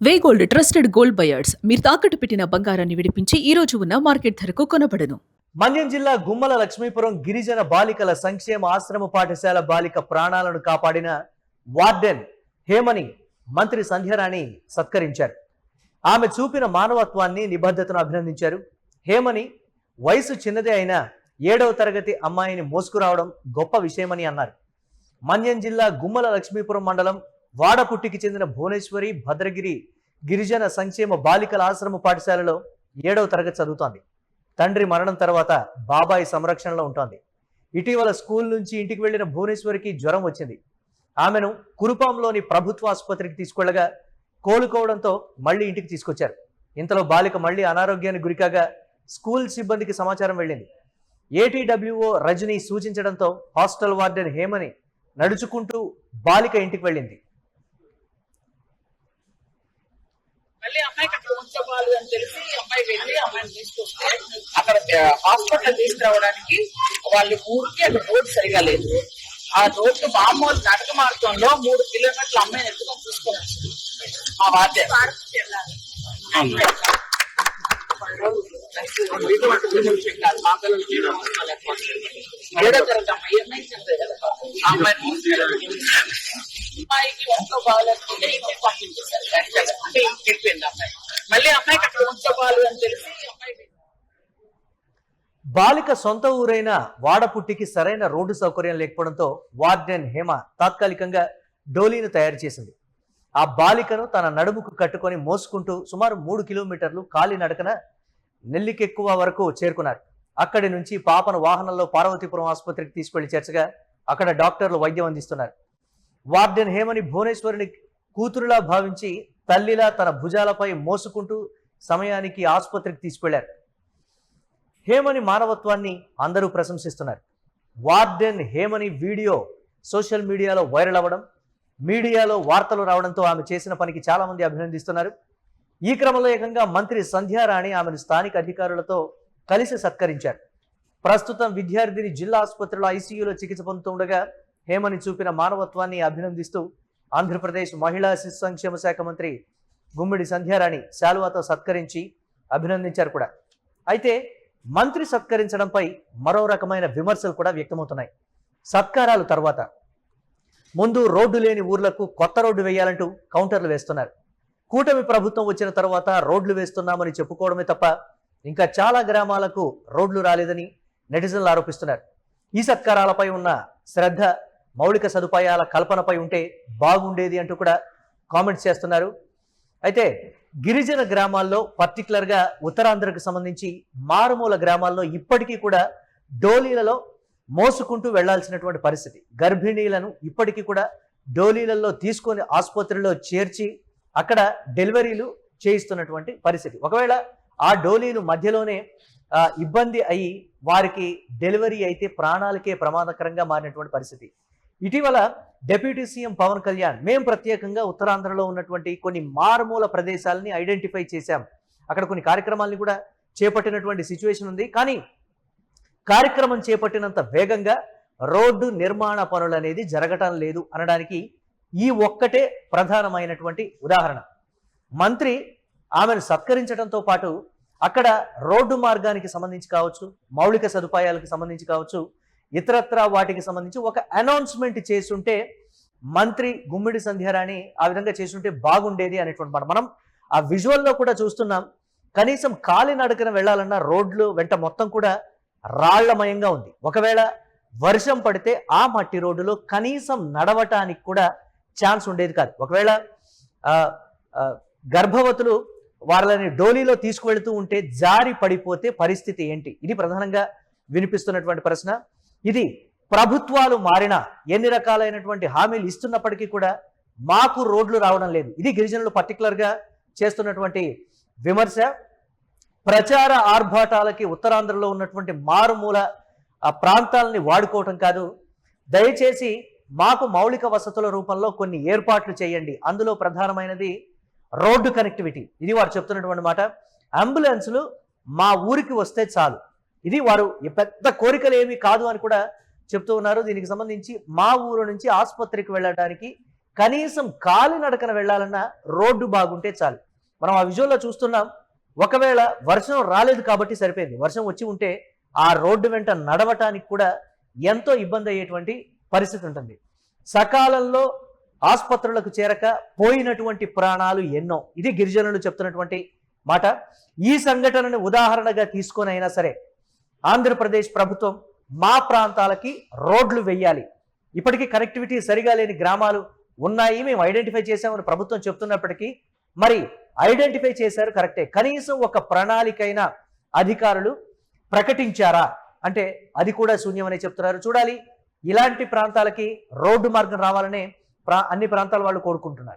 వే gold trusted gold buyers మీరు తాకట్టు పెట్టిన బంగారాన్ని విడిపించి ఈ రోజు ఉన్న మార్కెట్ ధరకు కొనబడను. మన్యం జిల్లా గుమ్మల లక్ష్మీపురం గిరిజన బాలికల సంక్షేమ ఆశ్రమ పాఠశాల బాలిక ప్రాణాలను కాపాడిన వార్డెన్ హేమని మంత్రి సంధ్యారాణి సత్కరించారు. ఆమె చూపిన మానవత్వాన్ని నిబద్ధతను అభినందించారు. హేమని వయసు చిన్నదే అయినా 7వ తరగతి అమ్మాయిని మోసుకురావడం గొప్ప విషయమని అన్నారు. మన్యం జిల్లా గుమ్మల లక్ష్మీపురం మండలం వాడపుట్టికి చెందిన భువనేశ్వరి భద్రగిరి గిరిజన సంక్షేమ బాలికల ఆశ్రమ పాఠశాలలో 7వ తరగతి చదువుతోంది. తండ్రి మరణం తర్వాత బాబాయి సంరక్షణలో ఉంటోంది. ఇటీవల స్కూల్ నుంచి ఇంటికి వెళ్లిన భువనేశ్వరికి జ్వరం వచ్చింది. ఆమెను కురుపాంలోని ప్రభుత్వ ఆసుపత్రికి తీసుకెళ్లగా కోలుకోవడంతో మళ్లీ ఇంటికి తీసుకొచ్చారు. ఇంతలో బాలిక మళ్లీ అనారోగ్యానికి గురికాగా స్కూల్ సిబ్బందికి సమాచారం వెళ్ళింది. ఏటీడబ్ల్యూఓ రజని సూచించడంతో హాస్టల్ వార్డెన్ హేమని నడుచుకుంటూ బాలిక ఇంటికి వెళ్ళింది. మళ్ళీ అమ్మాయికి అక్కడ ఉంచబాలి అని తెలిసి అమ్మాయి వెళ్ళి అమ్మాయిని తీసుకొస్తే అక్కడ హాస్పిటల్ తీసుకురావడానికి వాళ్ళు ఊరికి అక్కడ రోడ్డు సరిగా లేదు. ఆ రోడ్డు మామూలు నడక మార్గంలో 3 కిలోమీటర్ల అమ్మాయిని ఎత్తుకొని తీసుకొని వచ్చింది మా వార్డే. అమ్మాయికి ఒంట్లో బాగాలేకుంటే ఇంటికి పంపించేశారు. అంటే ఇంటికి వెళ్ళింది అమ్మాయి. మళ్ళీ అమ్మాయికి అక్కడ ఉంచబాలి అని తెలిసి అమ్మాయి బాలిక సొంత ఊరైన వాడపుట్టికి సరైన రోడ్డు సౌకర్యం లేకపోవడంతో వార్డెన్ హేమ తాత్కాలికంగా డోలీను తయారు చేసింది. ఆ బాలికను తన నడుముకు కట్టుకొని మోసుకుంటూ సుమారు 3 కిలోమీటర్లు కాలినడకన నెల్లికెక్కువ వరకు చేరుకున్నారు. అక్కడి నుంచి పాపను వాహనంలో పార్వతీపురం ఆసుపత్రికి తీసుకెళ్లి చేర్చగా అక్కడ డాక్టర్లు వైద్యం అందిస్తున్నారు. వార్డెన్ హేమని భువనేశ్వరిని కూతురులా భావించి తల్లిలా తన భుజాలపై మోసుకుంటూ సమయానికి ఆసుపత్రికి తీసుకెళ్లారు. హేమని మానవత్వాన్ని అందరూ ప్రశంసిస్తున్నారు. వార్డెన్ హేమని వీడియో సోషల్ మీడియాలో వైరల్ అవ్వడం, మీడియాలో వార్తలు రావడంతో ఆమె చేసిన పనికి చాలా మంది అభినందిస్తున్నారు. ఈ క్రమంలో ఏకంగా మంత్రి సంధ్యారాణి ఆమెను స్థానిక అధికారులతో కలిసి సత్కరించారు. ప్రస్తుతం విద్యార్థిని జిల్లా ఆసుపత్రిలో ఐసీయూలో చికిత్స పొందుతుండగా హేమని చూపిన మానవత్వాన్ని అభినందిస్తూ ఆంధ్రప్రదేశ్ మహిళా శిశు సంక్షేమ శాఖ మంత్రి గుమ్మిడి సంధ్యారాణి శాలువాతో సత్కరించి అభినందించారు కూడా. అయితే మంత్రి సత్కరించడంపై మరో రకమైన విమర్శలు కూడా వ్యక్తమవుతున్నాయి. సత్కారాలు తర్వాత ముందు రోడ్డు లేని ఊర్లకు కొత్త రోడ్డు వేయాలంటూ కౌంటర్లు వేస్తున్నారు. కూటమి ప్రభుత్వం వచ్చిన తర్వాత రోడ్లు వేస్తున్నామని చెప్పుకోవడమే తప్ప ఇంకా చాలా గ్రామాలకు రోడ్లు రాలేదని నెటిజన్లు ఆరోపిస్తున్నారు. ఈ సత్కారాలపై ఉన్న శ్రద్ధ మౌలిక సదుపాయాల కల్పనపై ఉంటే బాగుండేది అంటూ కూడా కామెంట్స్ చేస్తున్నారు. అయితే గిరిజన గ్రామాల్లో పర్టికులర్గా ఉత్తరాంధ్రకు సంబంధించి మారుమూల గ్రామాల్లో ఇప్పటికీ కూడా డోలీలలో మోసుకుంటూ వెళ్లాల్సినటువంటి పరిస్థితి. గర్భిణీలను ఇప్పటికీ కూడా డోలీలలో తీసుకొని ఆసుపత్రిలో చేర్చి అక్కడ డెలివరీలు చేయిస్తున్నటువంటి పరిస్థితి. ఒకవేళ ఆ డోలీలు మధ్యలోనే ఇబ్బంది అయ్యి వారికి డెలివరీ అయితే ప్రాణాలకే ప్రమాదకరంగా మారినటువంటి పరిస్థితి. ఇటీవల డిప్యూటీ సీఎం పవన్ కళ్యాణ్ మేము ప్రత్యేకంగా ఉత్తరాంధ్రలో ఉన్నటువంటి కొన్ని మారుమూల ప్రదేశాలని ఐడెంటిఫై చేశాం, అక్కడ కొన్ని కార్యక్రమాలని కూడా చేపట్టినటువంటి సిచ్యువేషన్ ఉంది. కానీ కార్యక్రమం చేపట్టినంత వేగంగా రోడ్డు నిర్మాణ పనులు అనేది జరగటం లేదు అనడానికి ఈ ఒక్కటే ప్రధానమైనటువంటి ఉదాహరణ. మంత్రి ఆమెను సత్కరించడంతో పాటు అక్కడ రోడ్డు మార్గానికి సంబంధించి కావచ్చు, మౌలిక సదుపాయాలకు సంబంధించి కావచ్చు, ఇతరత్రా వాటికి సంబంధించి ఒక అనౌన్స్మెంట్ చేస్తుంటే మంత్రి గుమ్మిడి సంధ్యారాణి ఆ విధంగా చేస్తుంటే బాగుండేది అనేటువంటి మాట మనం ఆ విజువల్లో కూడా చూస్తున్నాం. కనీసం కాలినడకన వెళ్ళాలన్న రోడ్లు వెంట మొత్తం కూడా రాళ్లమయంగా ఉంది. ఒకవేళ వర్షం పడితే ఆ మట్టి రోడ్డులో కనీసం నడవటానికి కూడా ఛాన్స్ ఉండేది కాదు. ఒకవేళ గర్భవతులు వాళ్ళని డోలీలో తీసుకువెళుతూ ఉంటే జారి పడిపోతే పరిస్థితి ఏంటి? ఇది ప్రధానంగా వినిపిస్తున్నటువంటి ప్రశ్న. ఇది ప్రభుత్వాలు మారినా ఎన్ని రకాలైనటువంటి హామీలు ఇస్తున్నప్పటికీ కూడా మాకు రోడ్లు రావడం లేదు. ఇది గిరిజనులు పర్టికులర్గా చేస్తున్నటువంటి విమర్శ. ప్రచార ఆర్భాటాలకి ఉత్తరాంధ్రలో ఉన్నటువంటి మారుమూల ప్రాంతాలని వాడుకోవటం కాదు. దయచేసి మాకు మౌలిక వసతుల రూపంలో కొన్ని ఏర్పాట్లు చేయండి. అందులో ప్రధానమైనది రోడ్డు కనెక్టివిటీ. ఇది వారు చెప్తున్నటువంటి మాట. అంబులెన్సులు మా ఊరికి వస్తే చాలు. ఇది వారు పెద్ద కోరికలు ఏమీ కాదు అని కూడా చెప్తూ ఉన్నారు. దీనికి సంబంధించి మా ఊరు నుంచి ఆసుపత్రికి వెళ్ళడానికి కనీసం కాలినడకన వెళ్ళాలన్నా రోడ్డు బాగుంటే చాలు. మనం ఆ విజువల్లో చూస్తున్నాం. ఒకవేళ వర్షం రాలేదు కాబట్టి సరిపోయింది. వర్షం వచ్చి ఉంటే ఆ రోడ్డు వెంట నడవటానికి కూడా ఎంతో ఇబ్బంది అయ్యేటువంటి పరిస్థితి ఉంటుంది. సకాలంలో ఆసుపత్రులకు చేరక పోయినటువంటి ప్రాణాలు ఎన్నో. ఇది గిరిజనులు చెప్తున్నటువంటి మాట. ఈ సంఘటనను ఉదాహరణగా తీసుకొని అయినా సరే ఆంధ్రప్రదేశ్ ప్రభుత్వం మా ప్రాంతాలకి రోడ్లు వెయ్యాలి. ఇప్పటికీ కనెక్టివిటీ సరిగా లేని గ్రామాలు ఉన్నాయి, మేము ఐడెంటిఫై చేసామని ప్రభుత్వం చెప్తున్నప్పటికీ మరి ఐడెంటిఫై చేశారు కరెక్టే, కనీసం ఒక ప్రణాళికైన అధికారులు ప్రకటించారా అంటే అది కూడా శూన్యమని చెప్తున్నారు. చూడాలి, ఇలాంటి ప్రాంతాలకి రోడ్డు మార్గం రావాలనే అన్ని ప్రాంతాల వాళ్ళు కోరుకుంటున్నారు.